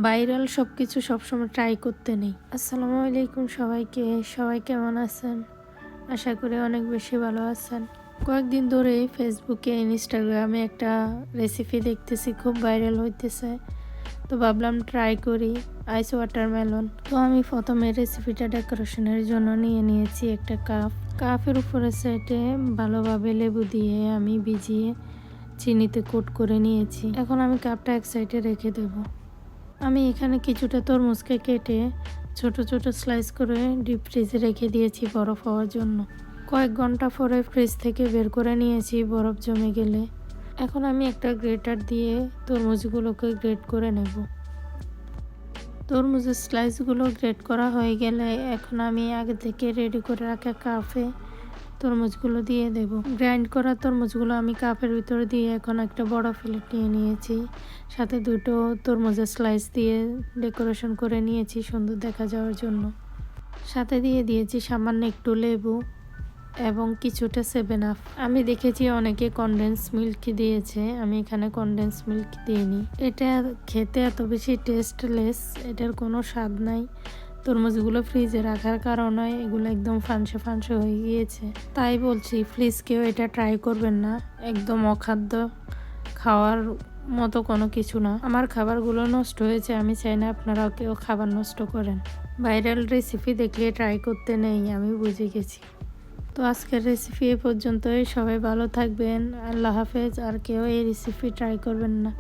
Viral সব কিছু সবসময় ট্রাই করতে নেই। আসসালামু আলাইকুম সবাইকে। সবাই কেমন আছেন? আশা করি অনেক বেশি ভালো আছেন। কয়েকদিন ধরে ফেসবুকে ইনস্টাগ্রামে একটা রেসিপি দেখতেছি, খুব ভাইরাল হইতেছে। তো ভাবলাম ট্রাই করি আইস ওয়াটারমেলন। তো আমি প্রথমে রেসিপিটা ডেকোরেশনের জন্য নিয়েছি একটা কাপের উপরে সাইডে ভালোভাবে লেবু দিয়ে আমি ভিজিয়ে চিনিতে কোট করে নিয়েছি। এখন আমি কাপটা এক সাইডে রেখে দেবো। আমি এখানে কিছুটা তরমুজকে কেটে ছোট ছোট স্লাইস করে ডিপ ফ্রিজে রেখে দিয়েছি বরফ হওয়ার জন্য। কয়েক ঘন্টা পরে ফ্রিজ থেকে বের করে নিয়েছি বরফ জমে গেলে। এখন আমি একটা গ্রেটার দিয়ে তরমুজগুলোকে গ্রেট করে নেব। তরমুজের স্লাইসগুলো গ্রেট করা হয়ে গেলে এখন আমি আগে থেকে রেডি করে রাখা কাপে তরমুজগুলো দিয়ে দেব। গ্রাইন্ড করা তরমুজগুলো আমি কাপের ভিতরে দিয়ে এখন একটা বড় প্লেট নিয়ে নিয়েছি। সাথে দুটো তরমুজের স্লাইস দিয়ে ডেকোরেশন করে নিয়েছি সুন্দর দেখা যাওয়ার জন্য। সাথে দিয়ে দিয়েছি সামান্য একটু লেবু এবং কিছুটা 7 আপ। আমি দেখেছি অনেকে কনডেন্স মিল্ক দিয়েছে, আমি এখানে কনডেন্স মিল্ক দিইনি। এটা খেতে এত বেশি টেস্টলেস, এটার কোনো স্বাদ নাই। তরমুজগুলো ফ্রিজে রাখার কারণে এগুলো একদম ফানসে হয়ে গিয়েছে। তাই বলছি প্লিজ কেউ এটা ট্রাই করবেন না, একদম অখাদ্য, খাওয়ার মতো কোনো কিছু না। আমার খাবারগুলো নষ্ট হয়েছে, আমি চাই না আপনারাও কেউ খাবার নষ্ট করেন। ভাইরাল রেসিপি দেখলে ট্রাই করতে নেই, আমি বুঝে গেছি। তো আজকের রেসিপি এ পর্যন্তই। সবাই ভালো থাকবেন, আল্লাহ হাফেজ। আর কেউ এই রেসিপি ট্রাই করবেন না।